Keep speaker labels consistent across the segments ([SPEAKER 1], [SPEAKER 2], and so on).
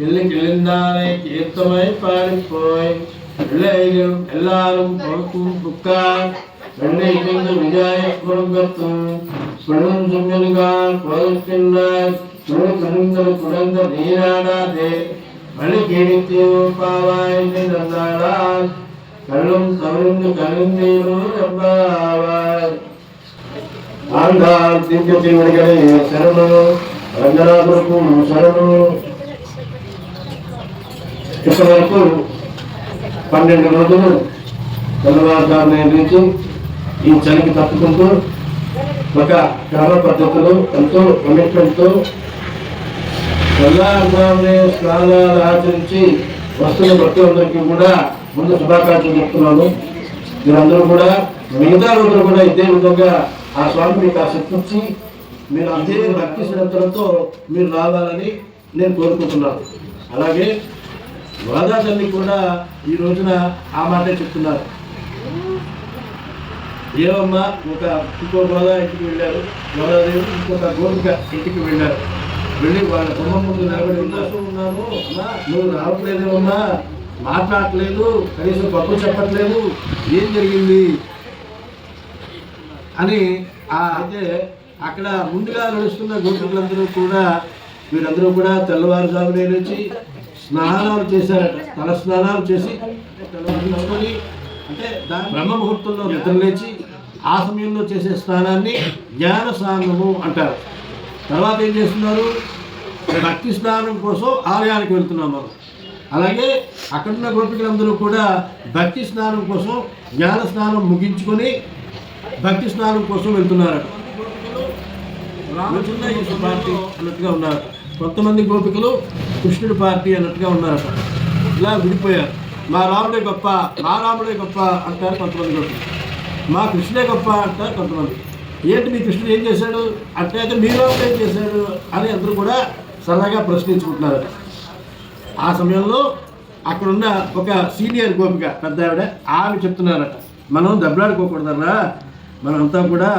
[SPEAKER 1] கிழிந்தானை கீர்த்தமாய் பாடிப்போய் பிள்ளைகளும் எல்லாரும் பொறுக்கும் புக்காய் வெள்ளை கொண்டு விஜய குடும்பத்தும் சுடும் சும்மனுகால் போதிக்கின்றாய் சுடு கருங்கல் குடந்த நீராடாதே வழி கிழித்தீவும் பாவாய் தந்தாளால் கல்லும் கவிழ்ந்து கவிழ்ந்தீரும் எவ்வாவாய் ஆண்டாள் தீர்க்கத்தின்களை சரணம் రంగనాథులకు శరణు. ఇప్పటి వరకు 12 రోజులు తెల్లవారుజామున నుంచి ఈ చలికి తప్పుకుంటూ ఒక క్రమ పద్ధతిలో ఎంతో కమిట్మెంట్తో తెల్లవారుజామునే స్నానాలు ఆచరించి వస్తున్న భక్తులందరికీ కూడా ముందు శుభాకాంక్షలు చెప్తున్నాను. మీరందరూ కూడా మిగతా రోజులు కూడా ఇదే విధంగా ఆ స్వామి మీకు ఆ శక్తి ఇచ్చి మీరు అదే భక్తి శ్రద్ధలతో మీరు రావాలని నేను కోరుకుంటున్నాను. అలాగే గోదా తల్లి కూడా ఈ రోజున ఆ మాటే చెప్తున్నారు. ఏమమ్మా ఇంకో గోదా ఇంటికి వెళ్ళారు, గోదాదేవి ఇంకొక గోపిక ఇంటికి వెళ్ళారు. వెళ్ళి వాళ్ళ కుటుంబం ముందు నిలబడి ఉన్నాను, అమ్మా నువ్వు రావట్లేదేమమ్మా, మాట్లాడట్లేదు, కనీసం గొప్ప చెప్పట్లేదు, ఏం జరిగింది అని అయితే అక్కడ ముందుగా నడుస్తున్న గోపికలందరూ కూడా వీరందరూ కూడా తెల్లవారుజామునే లేచి స్నానాలు చేశారట. తల స్నానాలు చేసి తెల్లవారుకొని అంటే బ్రహ్మ ముహూర్తంలో నిద్ర లేచి ఆ సమయంలో చేసే స్నానాన్ని జ్ఞాన స్నానము అంటారు. తర్వాత ఏం చేస్తున్నారు, భక్తి స్నానం కోసం ఆలయానికి వెళ్తున్నాం మనం. అలాగే అక్కడున్న గోపికలందరూ కూడా భక్తి స్నానం కోసం జ్ఞాన స్నానం ముగించుకొని భక్తి స్నానం కోసం వెళ్తున్నారట. రామచంద్ర పార్టీ అన్నట్టుగా ఉన్నారు, కొంతమంది గోపికలు కృష్ణుడి పార్టీ అన్నట్టుగా ఉన్నారట. ఇలా విడిపోయారు. మా రాముడే గొప్ప, మా రాముడే గొప్ప అంటారు కొంతమంది గోపికలు, మా కృష్ణుడే గొప్ప అంటారు కొంతమంది. ఏంటి మీ కృష్ణుడు ఏం చేశాడు అంటే అయితే మీ రాముడు ఏం చేశాడు అని అందరూ కూడా సరదాగా ప్రశ్నించుకుంటున్నారట. ఆ సమయంలో అక్కడున్న ఒక సీనియర్ గోపిక పెద్ద ఆవిడ ఆమె చెప్తున్నారట, మనం దెబ్బలాడుకోకూడదరా, మనంతా కూడా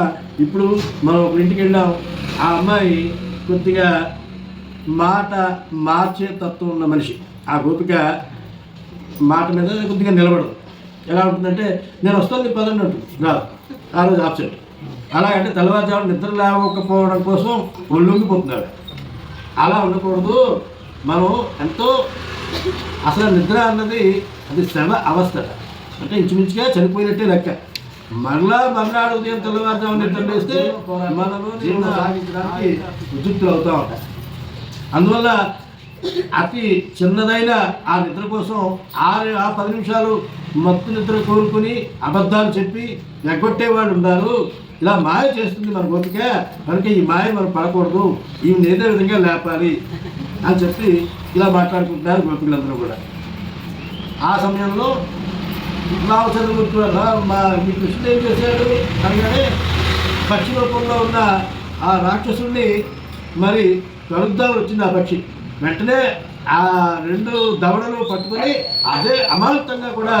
[SPEAKER 1] ఇప్పుడు మనం ఒక ఇంటికి వెళ్ళాం, ఆ అమ్మాయి కొద్దిగా మాట మార్చే తత్వం ఉన్న మనిషి. ఆ గోపిక మాట మీద కొద్దిగా నిలబడదు. ఎలా ఉంటుందంటే నేను వస్తుంది పదండి అంటుంది, రాదు, ఆ రోజు ఆబ్సెంట్. అలాగంటే తెల్లవారుజామున నిద్ర లేవకపోవడం కోసం ఒళ్ళొంగిపోతున్నాడు. అలా ఉండకూడదు. మనం ఎంతో అసలు నిద్ర అన్నది అది శవ అవస్థ, అంటే ఇంచుమించుగా చనిపోయినట్టే లెక్క. మర్నాడు ఉదయం తెల్లవారుజామున నిద్ర వేస్తే మనము జీవనం సాగించడానికి ఉద్యుక్తులు అవుతూ ఉంటాం. అందువల్ల అతి చిన్నదైన ఆ నిద్ర కోసం ఆ 10 నిమిషాలు మత్తు నిద్ర కోరుకుని అబద్ధాలు చెప్పి ఎగ్గొట్టేవాళ్ళు ఉన్నారు. ఇలా మాయ చేస్తుంది మన గోపిక, కనుక ఈ మాయ మనం పడకూడదు, ఈమె ఏదో విధంగా లేపాలి అని చెప్పి ఇలా మాట్లాడుకుంటున్నారు గోపికలందరూ కూడా. ఆ సమయంలో రామచంద్రమూర్తి మీ కృష్ణుడు ఏం చేశాడు అనగానే పక్షి రూపంలో ఉన్న ఆ రాక్షసుడిని మరి కలుద్దామని వచ్చింది ఆ పక్షి. వెంటనే ఆ 2 దవడలు పట్టుకొని అదే అమాంతంగా కూడా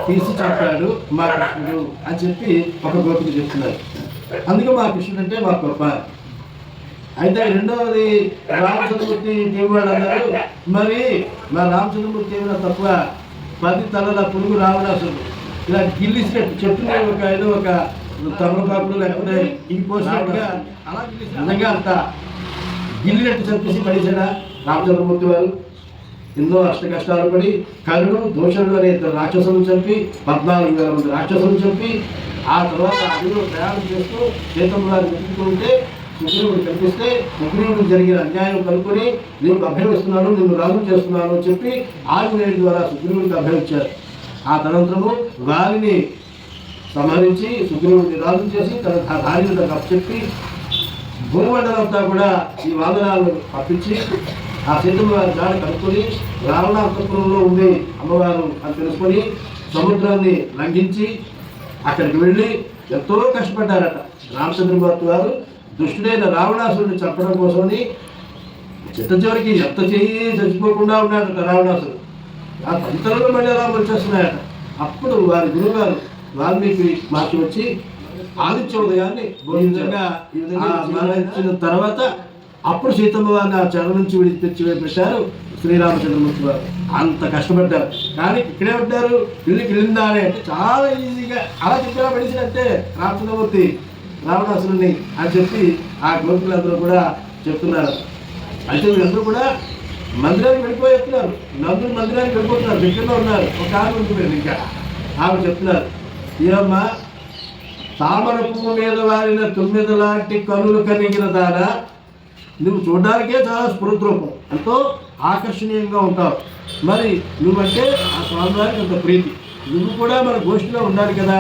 [SPEAKER 1] తీసి చెప్పాడు మా కృష్ణుడు అని చెప్పి ఒక గోపిక చెప్తున్నారు. అందుకే మా కృష్ణుడు అంటే మా గొప్ప. అయితే రెండవది రామచంద్రమూర్తి దేవుడు అన్నారు, మరి మా రామచంద్రమూర్తి ఏమైనా తక్కువ, 10 తలల పురుగు రావణాసుడు ఇలా గిల్లిసినట్టు చెట్టుని ఏదో ఒక తమలపాకులు లేకపోతే ఇంకోసినట్టుగా అలా నిజంగా అంత గిల్లినట్టు చంపేసి పడేసాడా రామచంద్రమూర్తి వారు. ఎన్నో అష్ట కష్టాలు పడి కరుడు దోషుడు అనే 2 రాక్షసులను చంపి 14,000 మంది రాక్షసులను చంపి ఆ తర్వాత అడవిలో ప్రయాణం చేస్తూ సీతమ్మ వారిని వెతుకుంటే సుగ్రీవుడు కనిపిస్తే సుగ్రీవుడు జరిగిన అన్యాయం కనుక్కొని నేను అభ్యర్థిస్తున్నాను, నిన్ను రాజు చేస్తున్నాను అని చెప్పి ఆంజనేయుడి ద్వారా సుగ్రీవుడికి అభ్యర్థించారు. ఆ తనంతరము వారిని సంహరించి సుగ్రీవుడిని రాజు చేసి తన భార్యను తనకు అప్పచెప్పి భూమండలం అంతా కూడా ఈ వాదనాలను పంపించి ఆ సీతమ్మ వారి దాడి కనుక్కొని రావణాంతపురంలో ఉంది అమ్మవారు అని తెలుసుకొని సముద్రాన్ని లంఘించి అక్కడికి వెళ్ళి ఎంతో కష్టపడ్డారట. రామచంద్రమూర్తి వారు దుష్టుడైన రావణాసురుడిని చంపడం కోసమని చివరికి ఎంత చెయ్యి చచ్చిపోకుండా ఉన్నాడట రావణాసురుడు. ఆ తంత్రంలో మళ్ళీ అలా వచ్చేస్తున్నాయట. అప్పుడు వారి గురువుగారు వాల్మీకి మహర్షి వచ్చి ఆదిత్య ఉదయాన్ని భోజించగా మరణించిన తర్వాత అప్పుడు సీతమ్మ వారిని ఆ చెర నుంచి విడిపించి పెట్టారు శ్రీరామచంద్రమూర్తి వారు. అంత కష్టపడ్డారు. కానీ ఇక్కడే ఉంటారు, ఇల్లుకి వెళ్ళిందానే అంటే చాలా ఈజీగా అలా చెప్పినా పడిసినట్టే రామచంద్రమూర్తి రావణాసురుణ్ణి అని చెప్పి ఆ గోపికులందరూ కూడా చెప్తున్నారు. అయితే వీళ్ళందరూ కూడా మందిరానికి వెళ్ళిపోయి చెప్తున్నారు. నందులు మందిరానికి వెళ్ళిపోతున్నారు, దగ్గరలో ఉన్నారు. ఒక ఆమె ఉంటుంది ఇంకా, ఆమె చెప్తున్నారు, ఏమమ్మా తామర పువ్వు మీద వారిన 9 లాంటి కనులు కలిగిన దానా, నువ్వు చూడడానికే చాలా స్ఫురద్రూపం, ఎంతో ఆకర్షణీయంగా ఉంటావు. మరి నువ్వంటే ఆ స్వామివారికి అంత ప్రీతి, నువ్వు కూడా మన గోష్ఠిలో ఉండాలి కదా,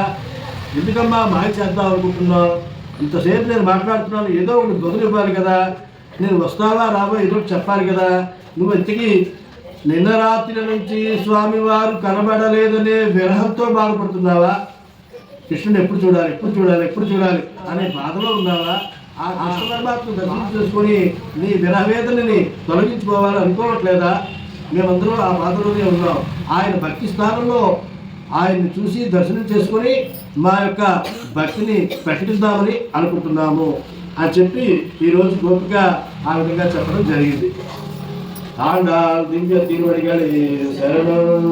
[SPEAKER 1] ఎందుకమ్మా మాయ చేద్దాం అనుకుంటున్నావు? ఇంతసేపు నేను మాట్లాడుతున్నాను, ఏదో ఒకటి బదులు ఇవ్వాలి కదా, నేను వస్తావా రావా ఏదో ఒకటి చెప్పాలి కదా. నువ్వు ఇంతకీ నిన్న రాత్రి నుంచి స్వామివారు కనబడలేదనే విరహంతో బాధపడుతున్నావా? కృష్ణుని ఎప్పుడు చూడాలి ఎప్పుడు చూడాలి ఎప్పుడు చూడాలి అనే బాధలో ఉన్నావా? ఆ కృష్ణ పరమాత్మ దర్శనం చేసుకొని నీ విరహవేదనని తొలగించుకోవాలని అనుకోవట్లేదా? మేమందరం ఆ బాధలోనే ఉన్నాం. ఆయన భక్తి స్థానంలో ఆయన్ని చూసి దర్శనం చేసుకొని మా యొక్క భక్తిని ప్రకటిద్దామని అనుకుంటున్నాము అని చెప్పి ఈరోజు గోపిక ఆ విధంగా చెప్పడం జరిగింది. ఆండాల్ దివ్య తిరువడిగళి శరణం.